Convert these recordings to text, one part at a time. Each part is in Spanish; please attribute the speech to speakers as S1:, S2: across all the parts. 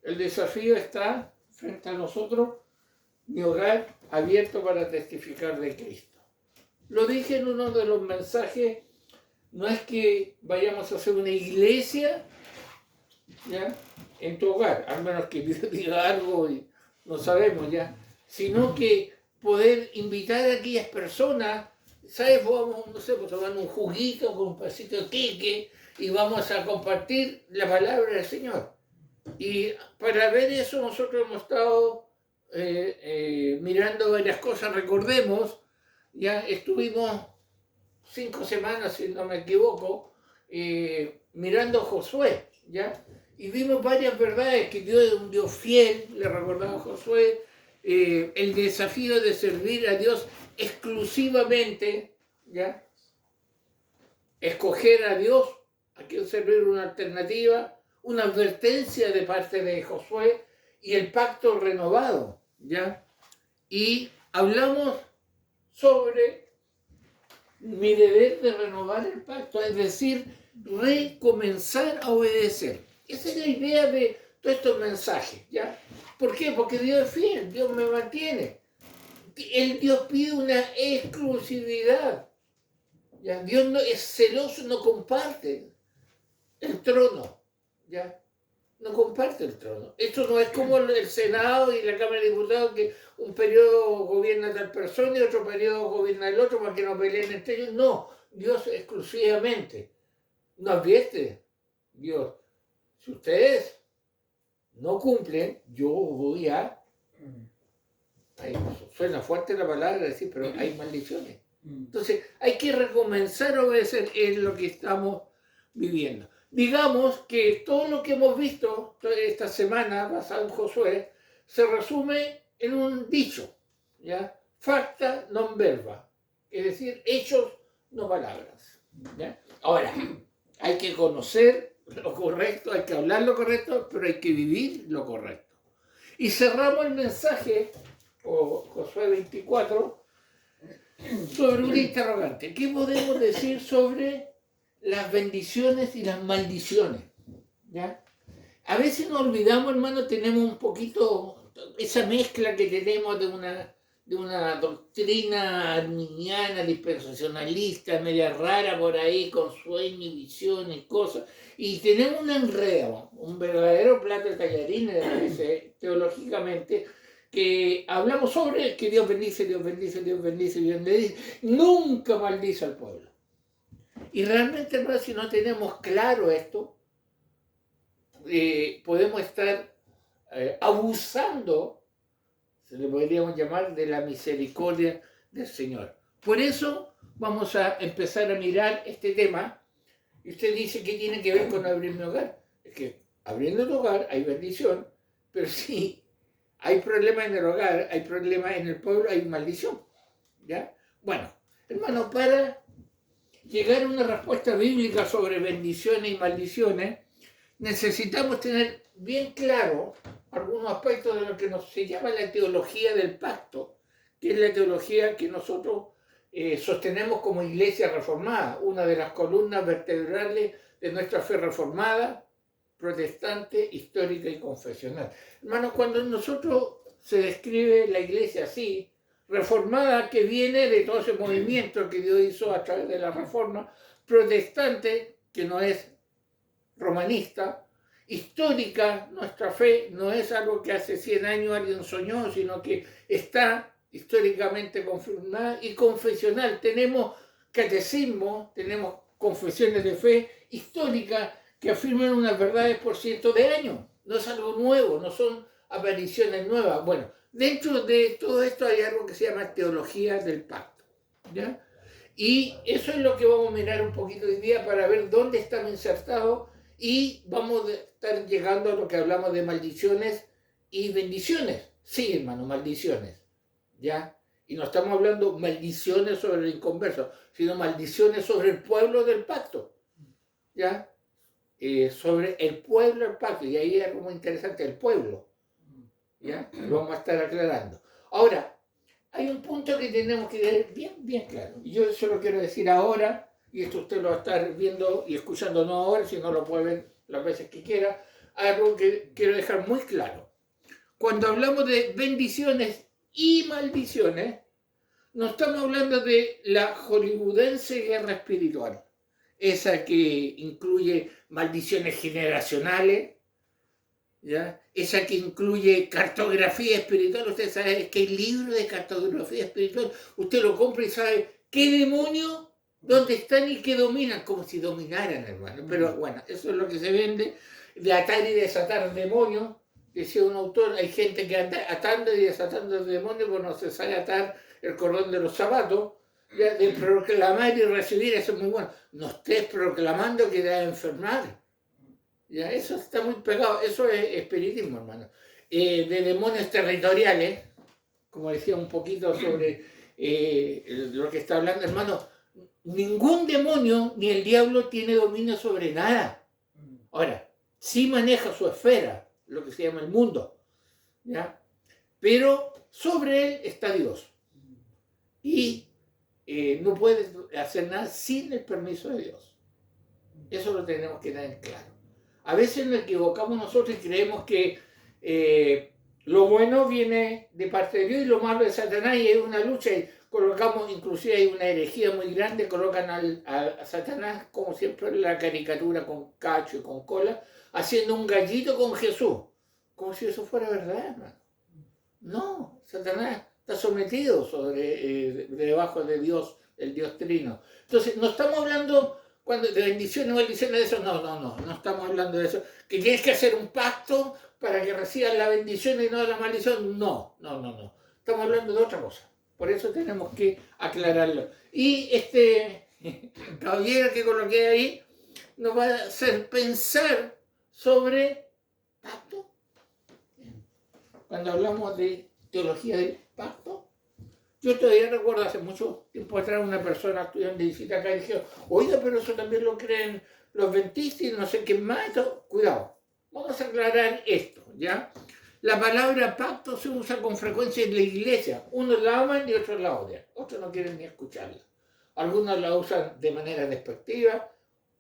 S1: El desafío está frente a nosotros, mi hogar abierto para testificar de Cristo. Lo dije en uno de los mensajes, no es que vayamos a hacer una iglesia, ¿ya?, en tu hogar, al menos que Dios diga algo y no sabemos ya, sino que poder invitar a aquellas personas, ¿sabes? Vamos, no sé, pues tomando un juguito con un pasito de queque y vamos a compartir la palabra del Señor. Y para ver eso nosotros hemos estado mirando varias cosas. Recordemos, ya estuvimos 5 semanas, si no me equivoco, mirando a Josué, ¿ya? Y vimos varias verdades, que Dios es un Dios fiel, le recordaba a Josué, el desafío de servir a Dios exclusivamente, ¿ya? Escoger a Dios, aquí servir una alternativa, una advertencia de parte de Josué y el pacto renovado, ¿ya? Y hablamos sobre mi deber de renovar el pacto, es decir, recomenzar a obedecer. Esa es la idea de todos estos mensajes, ¿ya? ¿Por qué? Porque Dios es fiel, Dios me mantiene. El Dios pide una exclusividad, ¿ya? Dios no es celoso, no comparte el trono, ¿ya? No comparte el trono. Esto no es como el Senado y la Cámara de Diputados, que un periodo gobierna tal persona y otro periodo gobierna el otro para que no peleen entre ellos. No, Dios exclusivamente. ¿No advierte Dios? Si ustedes no cumplen, yo voy a... Ay, suena fuerte la palabra decir, pero hay maldiciones. Entonces, hay que recomenzar a obedecer en lo que estamos viviendo. Digamos que todo lo que hemos visto esta semana, basado en Josué, se resume en un dicho, ¿ya? Facta non verba, es decir, hechos, no palabras, ¿ya? Ahora, hay que conocer lo correcto, hay que hablar lo correcto, pero hay que vivir lo correcto. Y cerramos el mensaje, o Josué 24, sobre un interrogante. ¿Qué podemos decir sobre las bendiciones y las maldiciones? ¿Ya? A veces nos olvidamos, hermano, tenemos un poquito esa mezcla que tenemos de una doctrina arminiana, dispensacionalista, media rara por ahí, con sueños y visiones y cosas, y tenemos un enredo, un verdadero plato de tallarines teológicamente, que hablamos sobre que Dios bendice, Dios bendice, Dios bendice, Dios bendice, nunca maldice al pueblo. Y realmente, hermano, si no tenemos claro esto, podemos estar abusando, se le podríamos llamar, de la misericordia del Señor. Por eso vamos a empezar a mirar este tema. Y usted dice que tiene que ver con abrir mi hogar. Es que abriendo tu hogar hay bendición, pero sí hay problemas en el hogar, hay problemas en el pueblo, hay maldición, ¿ya? Bueno, hermano, para llegar a una respuesta bíblica sobre bendiciones y maldiciones, necesitamos tener bien claro algunos aspectos de lo que se llama la teología del pacto, que es la teología que nosotros sostenemos como iglesia reformada, una de las columnas vertebrales de nuestra fe reformada, protestante, histórica y confesional. Hermanos, cuando nosotros se describe la iglesia así, reformada, que viene de todo ese movimiento que Dios hizo a través de la reforma, protestante, que no es romanista, histórica, nuestra fe no es algo que hace 100 años alguien soñó, sino que está históricamente confirmada, y confesional. Tenemos catecismo, tenemos confesiones de fe históricas que afirman unas verdades por cientos de años. No es algo nuevo, no son apariciones nuevas. Bueno, dentro de todo esto hay algo que se llama teología del pacto, ¿ya? Y eso es lo que vamos a mirar un poquito hoy día para ver dónde estamos insertados, y vamos a estar llegando a lo que hablamos de maldiciones y bendiciones. Sí, hermano, maldiciones, ¿ya? Y no estamos hablando maldiciones sobre el inconverso, sino maldiciones sobre el pueblo del pacto, ¿ya? Sobre el pueblo del pacto, y ahí es algo muy interesante, el pueblo, ¿ya? Lo vamos a estar aclarando. Ahora, hay un punto que tenemos que tener bien claro, y yo eso lo quiero decir ahora, y esto usted lo va a estar viendo y escuchando no ahora, si no lo puede ver las veces que quiera, algo que quiero dejar muy claro. Cuando hablamos de bendiciones y maldiciones, no estamos hablando de la hollywoodense guerra espiritual, esa que incluye maldiciones generacionales, ¿ya? Esa que incluye cartografía espiritual. Usted sabe que hay libros de cartografía espiritual. Usted lo compra y sabe qué demonios, dónde están y qué dominan, como si dominaran, hermano. Pero bueno, eso es lo que se vende, de atar y desatar demonios. Decía un autor, hay gente que anda atando y desatando demonios, porque no se sabe atar el cordón de los zapatos. Ya, de proclamar y recibir, eso es muy bueno. No estés proclamando que te va a enfermar. Ya, eso está muy pegado, eso es espiritismo, hermano. De demonios territoriales, como decía un poquito sobre lo que está hablando, hermano, ningún demonio ni el diablo tiene dominio sobre nada. Ahora, sí maneja su esfera, lo que se llama el mundo, ¿ya? Pero sobre él está Dios. Y no puede hacer nada sin el permiso de Dios. Eso lo tenemos que tener claro. A veces nos equivocamos nosotros y creemos que lo bueno viene de parte de Dios y lo malo de Satanás, y hay una lucha y colocamos, inclusive hay una herejía muy grande, colocan a Satanás como siempre en la caricatura con cacho y con cola, haciendo un gallito con Jesús, como si eso fuera verdad, hermano. No, Satanás está sometido debajo de Dios, el Dios Trino. Entonces, no estamos hablando de bendiciones o maldiciones de eso, no estamos hablando de eso. Que tienes que hacer un pacto para que recibas la bendición y no la maldición, no. Estamos hablando de otra cosa. Por eso tenemos que aclararlo. Y este caballero que coloqué ahí nos va a hacer pensar sobre pacto. Cuando hablamos de teología del pacto, yo todavía recuerdo hace mucho tiempo atrás una persona estudiando de visita acá y dijo, oiga, pero eso también lo creen los adventistas y no sé qué más. Cuidado, vamos a aclarar esto, ¿ya? La palabra pacto se usa con frecuencia en la iglesia. Unos la aman y otros la odian. Otros no quieren ni escucharla. Algunos la usan de manera despectiva,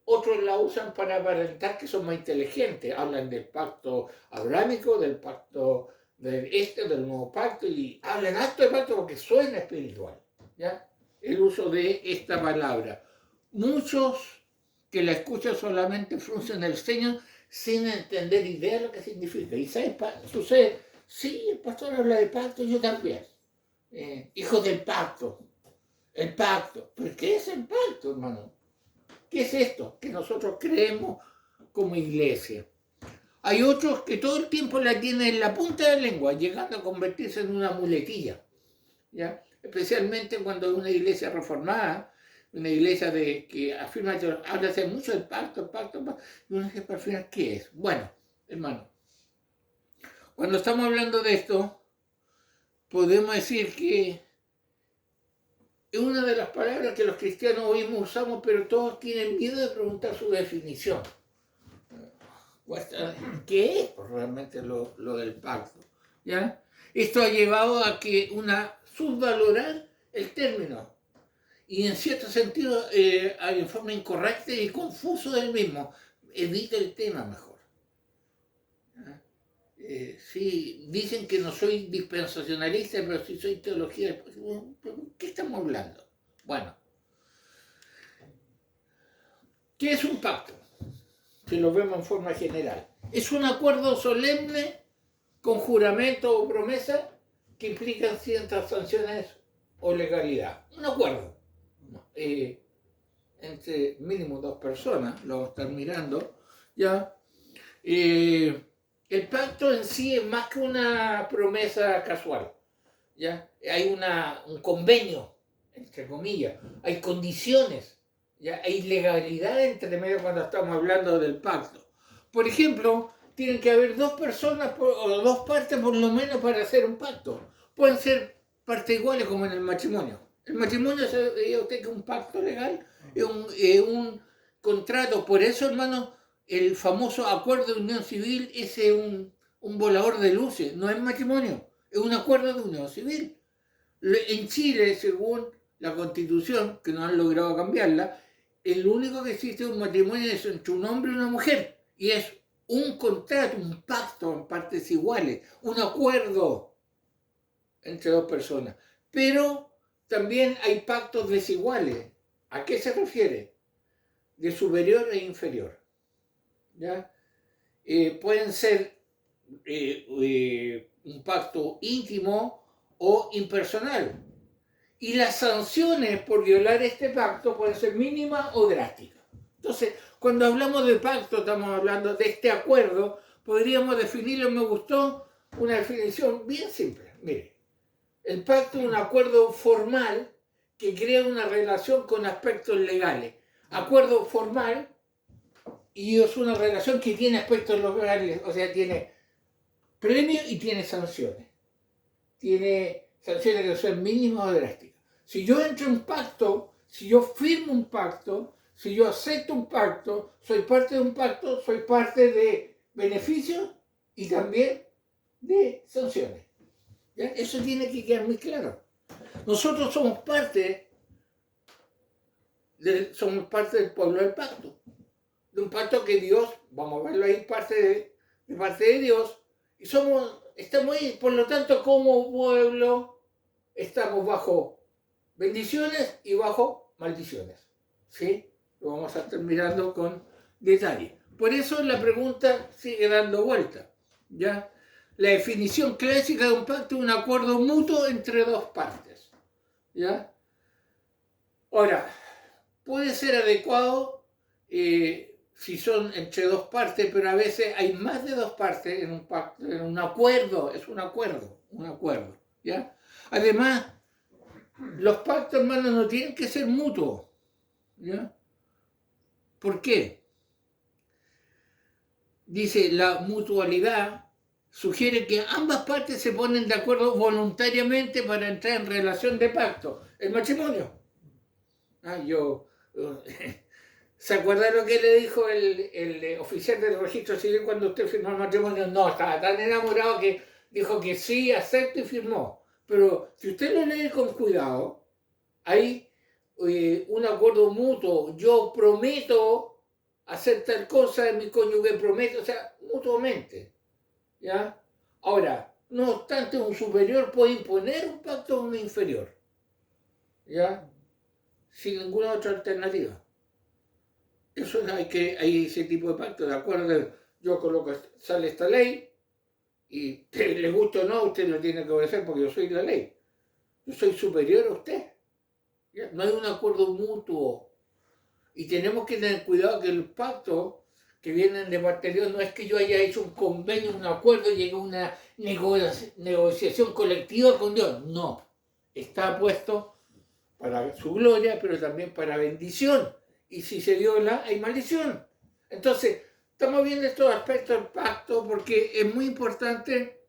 S1: otros la usan para aparentar que son más inteligentes. Hablan del pacto abrámico, del pacto del nuevo pacto, y hablan harto de pacto porque suena espiritual, ¿ya? El uso de esta palabra. Muchos que la escuchan solamente fruncen el ceño sin entender idea de lo que significa. Y ¿sabes? Sucede, sí, el pastor habla de pacto, yo también. Hijos del pacto, el pacto. ¿Pero qué es el pacto, hermano? ¿Qué es esto que nosotros creemos como iglesia? Hay otros que todo el tiempo la tienen en la punta de la lengua, llegando a convertirse en una muletilla, ¿ya? Especialmente cuando es una iglesia reformada, una iglesia que afirma que habla hace mucho del pacto, y uno dice, al final, ¿qué es? Bueno, hermano, cuando estamos hablando de esto, podemos decir que es una de las palabras que los cristianos hoy usamos, pero todos tienen miedo de preguntar su definición. ¿Qué es realmente lo del pacto? ¿Ya? Esto ha llevado a que subvalorar el término y en cierto sentido en forma incorrecta y confuso del mismo. Evita el tema mejor. Sí, dicen que no soy dispensacionalista, pero sí soy teología. ¿Qué estamos hablando? Bueno, ¿qué es un pacto? Si lo vemos en forma general. Es un acuerdo solemne con juramento o promesa que implican ciertas sanciones o legalidad. Un acuerdo entre mínimo dos personas, lo vamos a estar mirando, ¿ya? El pacto en sí es más que una promesa casual, ¿ya? Hay un convenio, entre comillas, hay condiciones, ¿ya? Hay legalidad entre medio cuando estamos hablando del pacto. Por ejemplo, tienen que haber dos personas o dos partes por lo menos para hacer un pacto. Pueden ser partes iguales como en el matrimonio. El matrimonio, ¿sabía usted que es un pacto legal? Es un contrato. Por eso, hermano, el famoso acuerdo de unión civil es un volador de luces. No es matrimonio, es un acuerdo de unión civil. En Chile, según la Constitución, que no han logrado cambiarla, el único que existe un matrimonio es entre un hombre y una mujer. Y es un contrato, un pacto en partes iguales, un acuerdo entre dos personas. Pero también hay pactos desiguales. ¿A qué se refiere? De superior e inferior. ¿Ya? Pueden ser un pacto íntimo o impersonal. Y las sanciones por violar este pacto pueden ser mínimas o drásticas. Entonces, cuando hablamos de pacto, estamos hablando de este acuerdo, podríamos definirlo, me gustó, una definición bien simple. Mire, el pacto es un acuerdo formal que crea una relación con aspectos legales. Acuerdo formal y es una relación que tiene aspectos legales, o sea, tiene premio y tiene sanciones. Tiene sanciones que son mínimas o drásticas. Si yo entro en un pacto, si yo firmo un pacto, si yo acepto un pacto, soy parte de un pacto, soy parte de beneficios y también de sanciones. ¿Ya? Eso tiene que quedar muy claro. Nosotros somos parte del pueblo del pacto. De un pacto que Dios, vamos a verlo ahí, parte de Dios, y estamos ahí, por lo tanto, como pueblo, estamos bajo bendiciones y bajo maldiciones. ¿Sí? Lo vamos a estar mirando con detalle. Por eso la pregunta sigue dando vuelta. ¿Ya? La definición clásica de un pacto es un acuerdo mutuo entre dos partes. ¿Ya? Ahora, puede ser adecuado si son entre dos partes, pero a veces hay más de dos partes en un pacto, en un acuerdo, es un acuerdo, ¿ya? Además, los pactos, hermanos, no tienen que ser mutuos, ¿ya? ¿Por qué? Dice, la mutualidad sugiere que ambas partes se ponen de acuerdo voluntariamente para entrar en relación de pacto, el matrimonio. ¿Se acuerda lo que le dijo el oficial del registro civil cuando usted firmó el matrimonio? No, estaba tan enamorado que dijo que sí, acepto y firmó. Pero si usted lo lee con cuidado, hay un acuerdo mutuo. Yo prometo hacer tal cosa, mi cónyuge promete, o sea, mutuamente. ¿Ya? Ahora, no obstante, un superior puede imponer un pacto a un inferior. ¿Ya? Sin ninguna otra alternativa. Eso hay ese tipo de pacto, de acuerdo, yo coloco, sale esta ley y le gusta o no, usted lo tiene que obedecer porque yo soy la ley. Yo soy superior a usted. ¿Ya? No hay un acuerdo mutuo. Y tenemos que tener cuidado que los pactos que vienen de parte de Dios no es que yo haya hecho un convenio, un acuerdo y llegue a una negociación colectiva con Dios. No. Está puesto para su gloria, pero también para bendición. Y si se viola, hay maldición. Entonces, estamos viendo estos aspectos del pacto porque es muy importante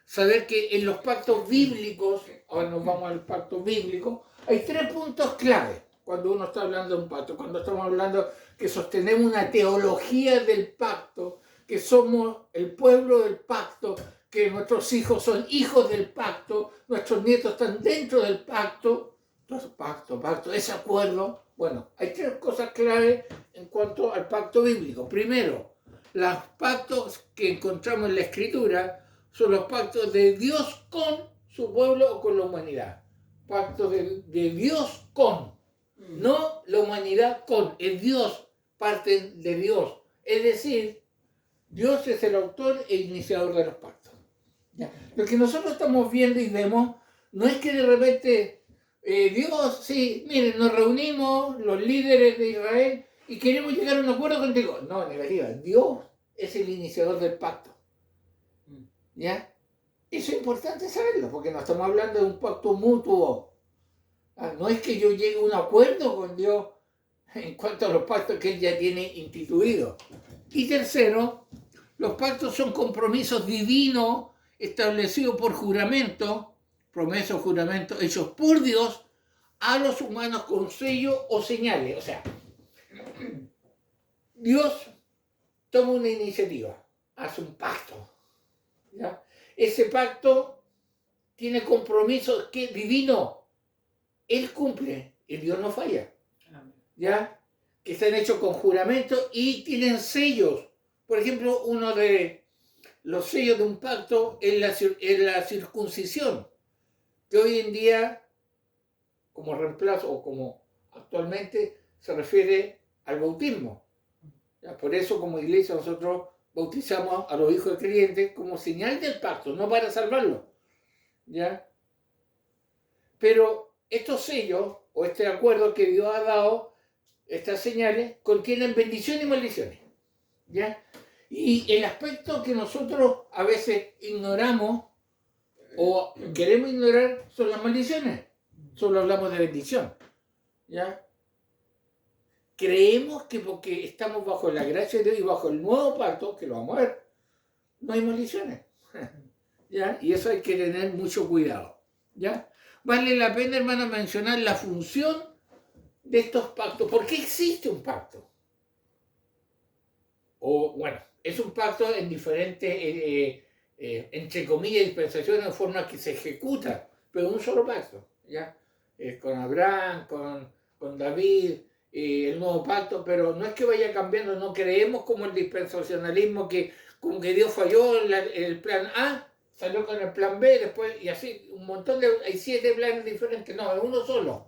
S1: saber que en los pactos bíblicos, ahora nos vamos al pacto bíblico, hay 3 puntos clave cuando uno está hablando de un pacto. Cuando estamos hablando que sostenemos una teología del pacto, que somos el pueblo del pacto, que nuestros hijos son hijos del pacto, nuestros nietos están dentro del pacto. Entonces, pacto, ese acuerdo. Bueno, hay 3 cosas claves en cuanto al pacto bíblico. Primero, los pactos que encontramos en la Escritura son los pactos de Dios con su pueblo o con la humanidad. Pactos de Dios con, no la humanidad con, es Dios, parte de Dios. Es decir, Dios es el autor e iniciador de los pactos. ¿Ya? Lo que nosotros estamos viendo y vemos no es que de repente Dios, sí, miren, nos reunimos los líderes de Israel y queremos llegar a un acuerdo contigo. No, negativa, Dios es el iniciador del pacto. ¿Ya? Eso es importante saberlo, porque no estamos hablando de un pacto mutuo. No es que yo llegue a un acuerdo con Dios en cuanto a los pactos que Él ya tiene instituidos. Y tercero, los pactos son compromisos divinos establecidos por juramento, promesas o juramentos hechos por Dios a los humanos con sello o señales. O sea, Dios toma una iniciativa, hace un pacto. ¿Ya? Ese pacto tiene compromisos que divino. Él cumple y Dios no falla. ¿Ya? que están hechos con juramento y tienen sellos. Por ejemplo, uno de los sellos de un pacto es la circuncisión, que hoy en día, como reemplazo o como actualmente, se refiere al bautismo. ¿Ya? Por eso, como iglesia, nosotros bautizamos a los hijos de creyentes como señal del pacto, no para salvarlos. ¿Ya? Pero estos sellos o este acuerdo que Dios ha dado, estas señales, contienen bendiciones y maldiciones. ¿Ya? Y el aspecto que nosotros a veces ignoramos o queremos ignorar son las maldiciones. Solo hablamos de bendición. ¿Ya? Creemos que porque estamos bajo la gracia de Dios y bajo el nuevo pacto, que lo vamos a ver, no hay maldiciones. ¿Ya? Y eso hay que tener mucho cuidado. ¿Ya? Vale la pena, hermano, mencionar la función de estos pactos. ¿Por qué existe un pacto? O, bueno, es un pacto en diferentes, entre comillas, dispensaciones de forma que se ejecuta, pero un solo pacto. ¿Ya? Con Abraham, con David, el nuevo pacto, pero no es que vaya cambiando, no creemos como el dispensacionalismo que como que Dios falló en el plan A, salió con el plan B, después, y así, un montón de, hay 7 planes diferentes, no, es uno solo.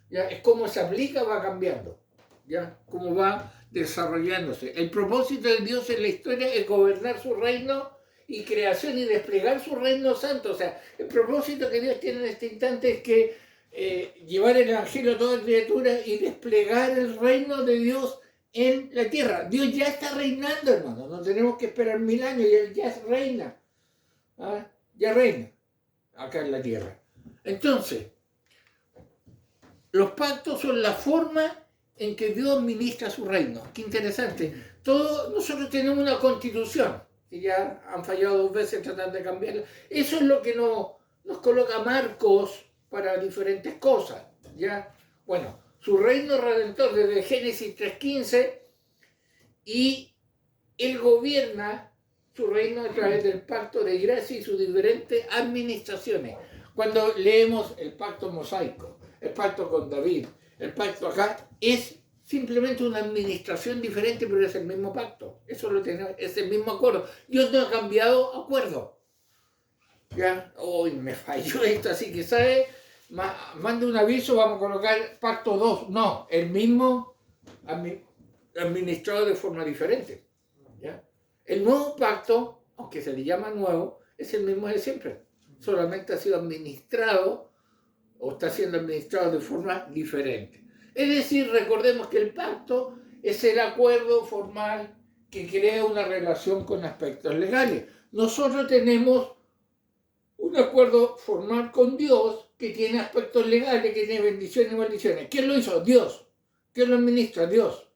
S1: ¿Ya? Es como se aplica, va cambiando, ¿ya? Cómo va desarrollándose. El propósito de Dios en la historia es gobernar su reino y creación y desplegar su reino santo. O sea, el propósito que Dios tiene en este instante es que llevar el evangelio a toda criatura y desplegar el reino de Dios en la tierra. Dios ya está reinando, hermano. No tenemos que esperar 1000 años y Él ya reina. ¿Ah? Ya reina acá en la tierra. Entonces, los pactos son la forma en que Dios ministra su reino. Qué interesante. Nosotros tenemos una constitución, que ya han fallado 2 veces tratando de cambiarla. Eso es lo que nos coloca marcos para diferentes cosas. ¿Ya? Bueno, su reino redentor desde Génesis 3:15, y Él gobierna su reino a través del pacto de gracia y sus diferentes administraciones. Cuando leemos el pacto mosaico, el pacto con David, el pacto acá, es simplemente una administración diferente, pero es el mismo pacto. Eso lo tenemos, es el mismo acuerdo. Dios no ha cambiado acuerdo. ¿Ya? Hoy me falló esto, así que, ¿sabe? Manda un aviso, vamos a colocar pacto 2. No, el mismo administrado de forma diferente. ¿Ya? El nuevo pacto, aunque se le llama nuevo, es el mismo de siempre. Solamente ha sido administrado o está siendo administrado de forma diferente. Es decir, recordemos que el pacto es el acuerdo formal que crea una relación con aspectos legales. Nosotros tenemos un acuerdo formal con Dios que tiene aspectos legales, que tiene bendiciones y maldiciones. ¿Quién lo hizo? Dios. ¿Quién lo administra? Dios.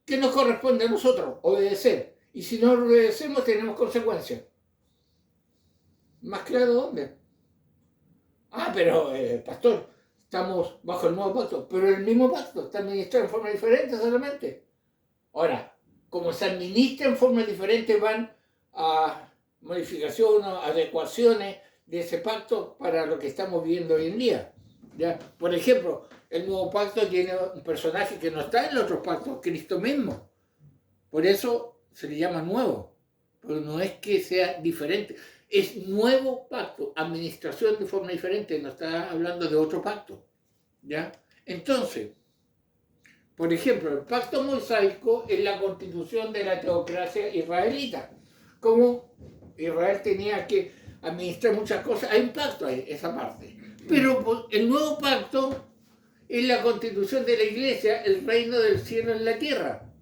S1: ¿Qué nos corresponde a nosotros? Obedecer. Y si no obedecemos, tenemos consecuencias. ¿Más claro dónde? Ah, pero, pastor, estamos bajo el nuevo pacto. Pero el mismo pacto está administrado en forma diferente solamente. Ahora, como se administra en forma diferente, van a modificaciones, adecuaciones de ese pacto para lo que estamos viviendo hoy en día. ¿Ya? Por ejemplo, el nuevo pacto tiene un personaje que no está en los otros pactos, Cristo mismo. Por eso se le llama nuevo, pero no es que sea diferente. Es nuevo pacto, administración de forma diferente, no está hablando de otro pacto. ¿Ya? Entonces, por ejemplo, el pacto mosaico es la constitución de la teocracia israelita. Como Israel tenía que administrar muchas cosas, hay un pacto ahí, esa parte. Pero el nuevo pacto es la constitución de la iglesia, el reino del cielo en la tierra.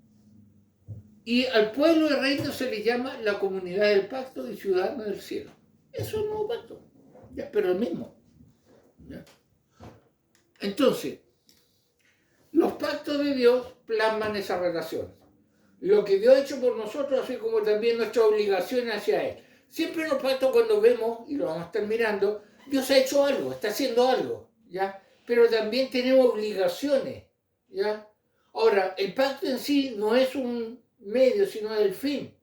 S1: Y al pueblo del reino se le llama la comunidad del pacto y ciudadanos del cielo. Eso es un nuevo pacto, ¿ya? Pero el mismo. ¿Ya? Entonces, los pactos de Dios plasman esa relación. Lo que Dios ha hecho por nosotros, así como también nuestra obligación hacia Él. Siempre en los pactos, cuando vemos, y lo vamos a estar mirando, Dios ha hecho algo, está haciendo algo, ¿ya? Pero también tenemos obligaciones, ¿ya? Ahora, el pacto en sí no es un medio, sino el fin.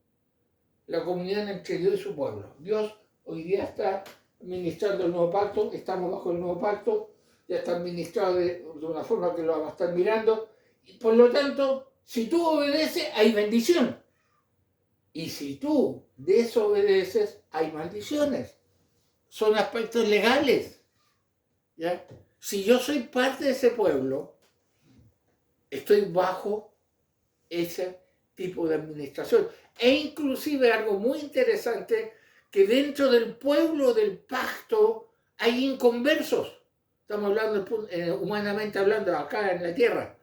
S1: La comunión entre Dios y su pueblo. Dios hoy día está administrando el nuevo pacto, estamos bajo el nuevo pacto, ya está administrado de una forma que lo vamos a estar mirando, Por lo tanto, si tú obedeces, hay bendición. Y si tú desobedeces, hay maldiciones. Son aspectos legales. ¿Ya? Si yo soy parte de ese pueblo, estoy bajo ese tipo de administración. E inclusive algo muy interesante, que dentro del pueblo del pacto hay inconversos. Estamos hablando, humanamente hablando, acá en la tierra.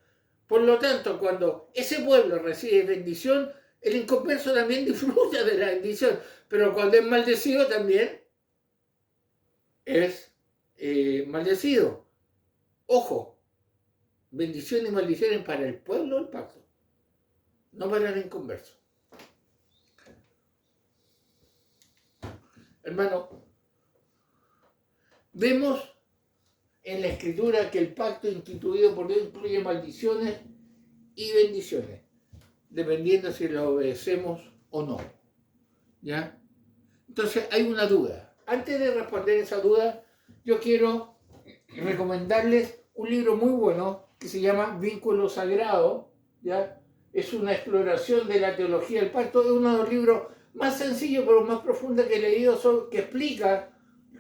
S1: Por lo tanto, cuando ese pueblo recibe bendición, el inconverso también disfruta de la bendición. Pero cuando es maldecido también es maldecido. Ojo, bendiciones y maldiciones para el pueblo del pacto, no para el inconverso. Hermano, vemos en la Escritura que el pacto instituido por Dios incluye maldiciones y bendiciones, dependiendo si lo obedecemos o no. ¿Ya? Entonces hay una duda. Antes de responder esa duda, yo quiero recomendarles un libro muy bueno que se llama Vínculo Sagrado. ¿Ya? Es una exploración de la teología del pacto. Es uno de los libros más sencillos pero más profundos que he leído, que explica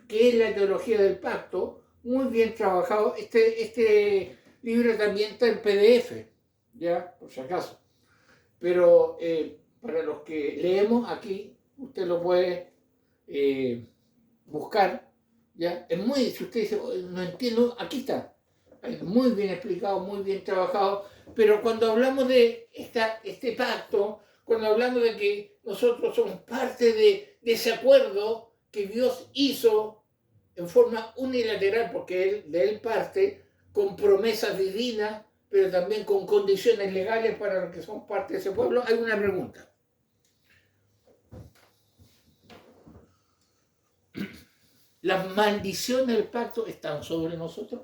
S1: qué es la teología del pacto. Muy bien trabajado. Este libro también está en PDF, ya, por si acaso. Pero para los que leemos aquí, usted lo puede buscar, ¿ya? Es muy, si usted dice, no entiendo, aquí está. Es muy bien explicado, muy bien trabajado. Pero cuando hablamos de este pacto, cuando hablamos de que nosotros somos parte de ese acuerdo que Dios hizo en forma unilateral, porque de él parte, con promesas divinas, pero también con condiciones legales para los que son parte de ese pueblo, hay una pregunta. ¿Las maldiciones del pacto están sobre nosotros?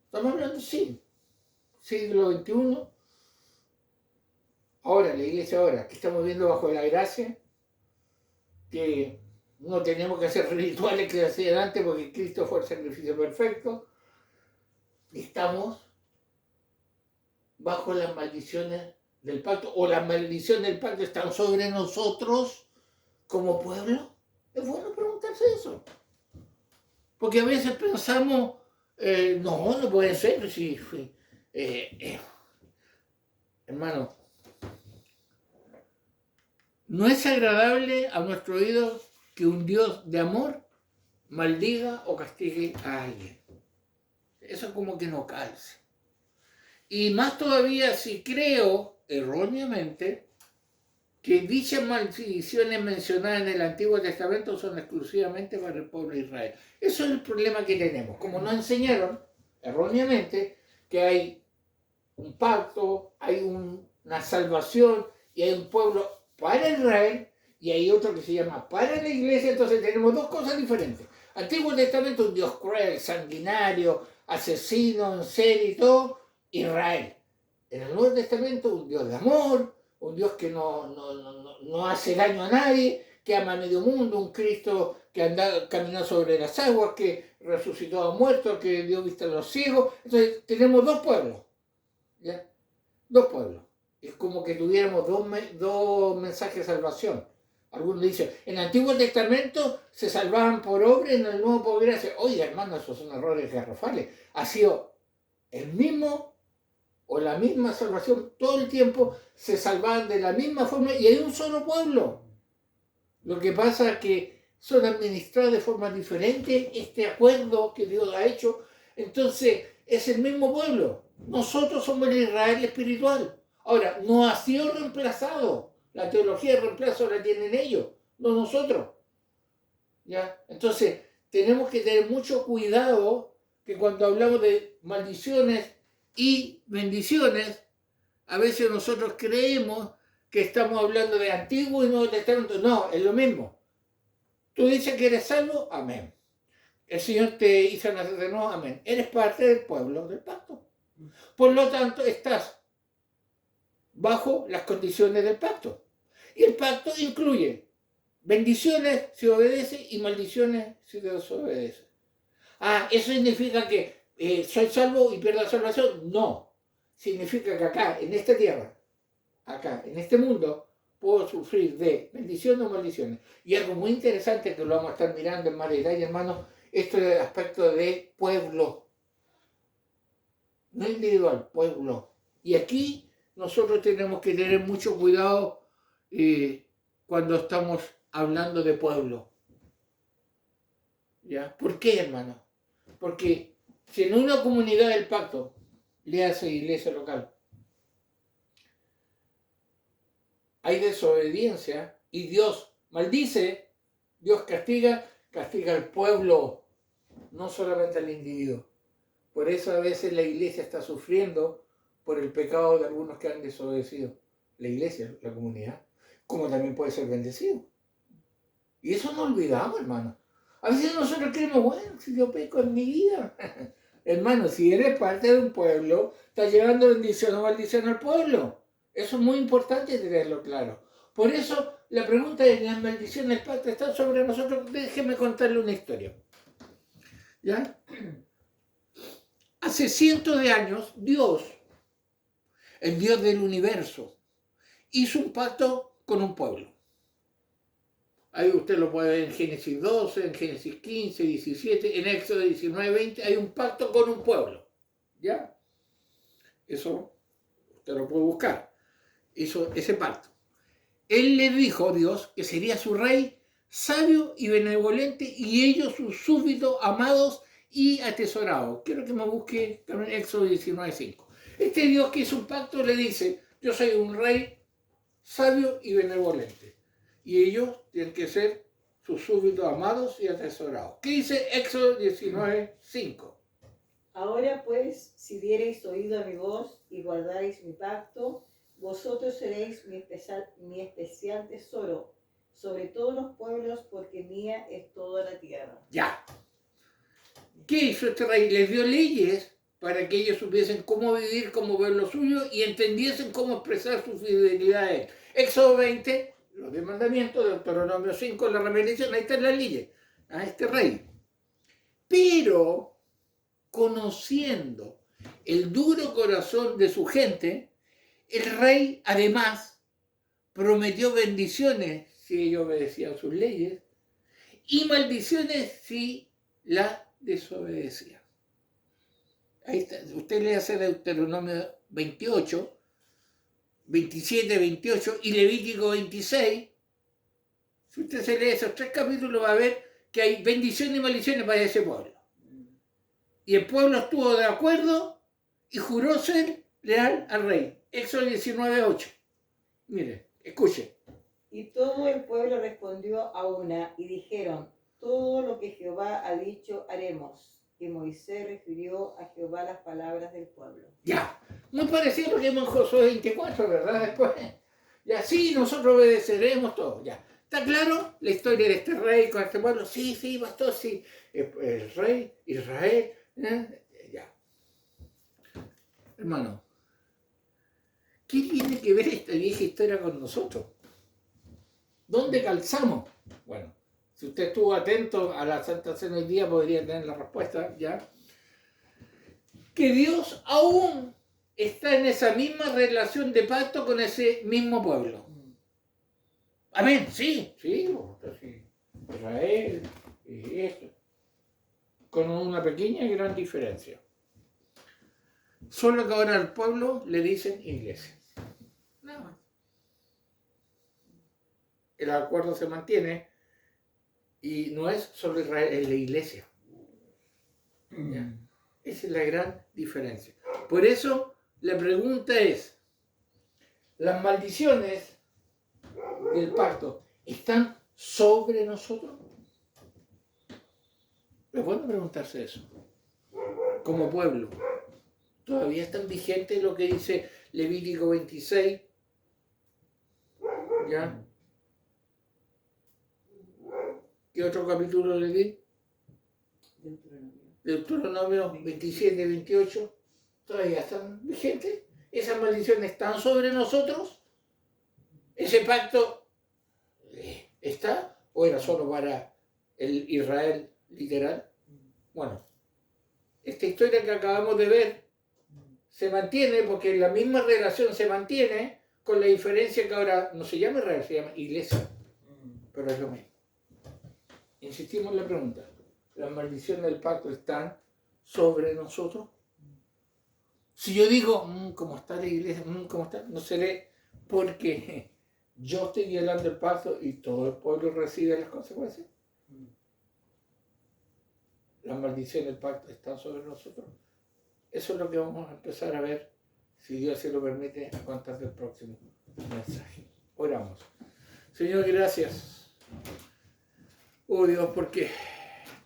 S1: Estamos hablando, sí, siglo XXI. Ahora, la iglesia ahora, que estamos viviendo bajo la gracia, que no tenemos que hacer rituales que hacían antes porque Cristo fue el sacrificio perfecto. Estamos bajo las maldiciones del pacto, o las maldiciones del pacto están sobre nosotros como pueblo. Es bueno preguntarse eso. Porque a veces pensamos, no puede ser, si, hermano, no es agradable a nuestro oído que un Dios de amor maldiga o castigue a alguien. Eso como que no calce. Y más todavía si creo erróneamente que dichas maldiciones mencionadas en el Antiguo Testamento son exclusivamente para el pueblo de Israel. Eso es el problema que tenemos. Como nos enseñaron erróneamente que hay un pacto, hay una salvación y hay un pueblo para Israel y hay otro que se llama para la iglesia, entonces tenemos dos cosas diferentes. Antiguo Testamento, un Dios cruel, sanguinario, asesino en serie y todo, Israel. En el Nuevo Testamento, un Dios de amor, un Dios que no hace daño a nadie, que ama a medio mundo, un Cristo que caminó sobre las aguas, que resucitó a muertos, que dio vista a los ciegos. Entonces tenemos dos pueblos, ¿ya? Dos pueblos. Es como que tuviéramos dos mensajes de salvación. Algunos dicen, en el Antiguo Testamento se salvaban por obra y en el Nuevo por gracia. Oye, hermano, esos son errores garrafales. Ha sido el mismo o la misma salvación todo el tiempo, se salvaban de la misma forma y hay un solo pueblo. Lo que pasa es que son administrados de forma diferente este acuerdo que Dios ha hecho. Entonces, es el mismo pueblo. Nosotros somos el Israel espiritual. Ahora, no ha sido reemplazado. La teología de reemplazo la tienen ellos, no nosotros. ¿Ya? Entonces, tenemos que tener mucho cuidado que cuando hablamos de maldiciones y bendiciones, a veces nosotros creemos que estamos hablando de Antiguo y Nuevo Testamento. No, es lo mismo. Tú dices que eres salvo, amén. El Señor te hizo nacer de nuevo, amén. Eres parte del pueblo del pacto. Por lo tanto, estás bajo las condiciones del pacto. Y el pacto incluye bendiciones si obedece y maldiciones si desobedece. ¿Eso significa que soy salvo y pierdo la salvación? No. significa que acá, en esta tierra, acá, en este mundo, puedo sufrir de bendiciones o maldiciones. Y algo muy interesante que lo vamos a estar mirando en más detalle, hermanos, esto es el aspecto de pueblo. No individual, pueblo. Y aquí nosotros tenemos que tener mucho cuidado cuando estamos hablando de pueblo. ¿Ya? ¿Por qué, hermano? Porque si en una comunidad del pacto, le hace iglesia local, hay desobediencia y Dios maldice, Dios castiga al pueblo, no solamente al individuo. Por eso a veces la iglesia está sufriendo por el pecado de algunos que han desobedecido. La iglesia, la comunidad, como también puede ser bendecido. Y eso no olvidamos, hermano. A veces nosotros creemos, bueno, si yo peco en mi vida. Hermano, si eres parte de un pueblo, estás llevando bendición o maldición al pueblo. Eso es muy importante tenerlo claro. Por eso la pregunta de las maldiciones del pacto está sobre nosotros. Déjeme contarle una historia. ¿Ya? Hace cientos de años, Dios, el Dios del universo, hizo un pacto con un pueblo. Ahí usted lo puede ver en Génesis 12, en Génesis 15, 17, en Éxodo 19, 20, hay un pacto con un pueblo. ¿Ya? Eso usted lo puede buscar. Hizo ese pacto. Él le dijo a Dios que sería su rey sabio y benevolente y ellos sus súbditos amados y atesorados. Quiero que me busque también Éxodo 19, 5. Este Dios que hizo un pacto le dice, yo soy un rey sabio y benevolente. Y ellos tienen que ser sus súbditos amados y atesorados. ¿Qué dice Éxodo 19, 5?
S2: Ahora pues, si diereis oído a mi voz y guardareis mi pacto, vosotros seréis mi especial tesoro sobre todos los pueblos, porque mía es toda la tierra.
S1: Ya. ¿Qué hizo este rey? Les dio leyes para que ellos supiesen cómo vivir, cómo ver lo suyo y entendiesen cómo expresar su fidelidad a él. Éxodo 20, los 10 mandamientos, Deuteronomio 5, la repetición, ahí están las leyes a este rey. Pero, conociendo el duro corazón de su gente, el rey además prometió bendiciones si ellos obedecían sus leyes y maldiciones si la desobedecían. Ahí está. Usted le hace Deuteronomio 28, 27, 28 y Levítico 26. Si usted se lee esos 3 capítulos va a ver que hay bendiciones y maldiciones para ese pueblo. Y el pueblo estuvo de acuerdo y juró ser leal al rey. Éxodo 19, 8. Mire, escuche.
S2: Y todo el pueblo respondió a una y dijeron, todo lo que Jehová ha dicho haremos. Y Moisés refirió a Jehová las palabras del pueblo.
S1: Ya, muy parecido a lo que vimos en Josué 24, ¿verdad? Después, ya, sí, nosotros obedeceremos todo, ya. ¿Está claro la historia de este rey con este pueblo? Sí, sí, pastor, sí. El rey, Israel, ya. Hermano, ¿qué tiene que ver esta vieja historia con nosotros? ¿Dónde calzamos? Bueno, si usted estuvo atento a la Santa Cena hoy día, podría tener la respuesta, ¿ya? Que Dios aún está en esa misma relación de pacto con ese mismo pueblo. Amén, sí, sí, Israel y esto. Con una pequeña y gran diferencia. Solo que ahora al pueblo le dicen iglesia. Nada más. El acuerdo se mantiene y no es solo Israel, es la iglesia. ¿Ya? Esa es la gran diferencia. Por eso la pregunta es, ¿las maldiciones del pacto están sobre nosotros? Es bueno preguntarse eso. Como pueblo, ¿todavía están vigentes lo que dice Levítico 26? ¿Ya? ¿Qué otro capítulo le di? Deuteronomio 27, 28. ¿Todavía están vigentes? ¿Esas maldiciones están sobre nosotros? ¿Ese pacto está o era solo para el Israel literal? Bueno, esta historia que acabamos de ver se mantiene porque la misma relación se mantiene, con la diferencia que ahora no se llama Israel, se llama iglesia, pero es lo mismo. Insistimos en la pregunta, ¿las maldiciones del pacto están sobre nosotros? Si yo digo, ¿cómo está la iglesia? ¿Cómo está? No seré porque yo estoy violando el pacto y todo el pueblo recibe las consecuencias. Las maldiciones del pacto están sobre nosotros. Eso es lo que vamos a empezar a ver, si Dios se lo permite, a contar del próximo mensaje. Oramos. Señor, gracias. Oh Dios, porque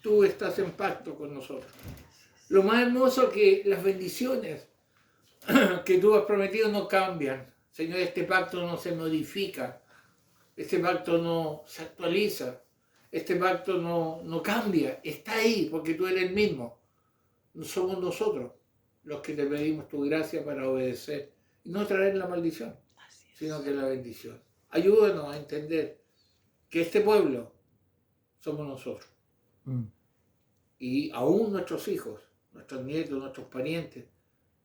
S1: tú estás en pacto con nosotros. Lo más hermoso es que las bendiciones que tú has prometido no cambian. Señor, este pacto no se modifica. Este pacto no se actualiza. Este pacto no cambia. Está ahí porque tú eres el mismo. No somos nosotros los que te pedimos tu gracia para obedecer y no traer la maldición, sino que la bendición. Ayúdanos a entender que este pueblo somos nosotros. Y aún nuestros hijos, nuestros nietos, nuestros parientes,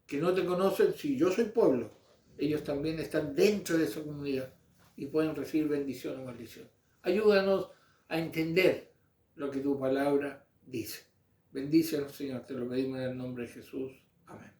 S1: que no te conocen, si yo soy pueblo, ellos también están dentro de esa comunidad y pueden recibir bendición o maldición. Ayúdanos a entender lo que tu palabra dice. Bendícenos, Señor, te lo pedimos en el nombre de Jesús. Amén.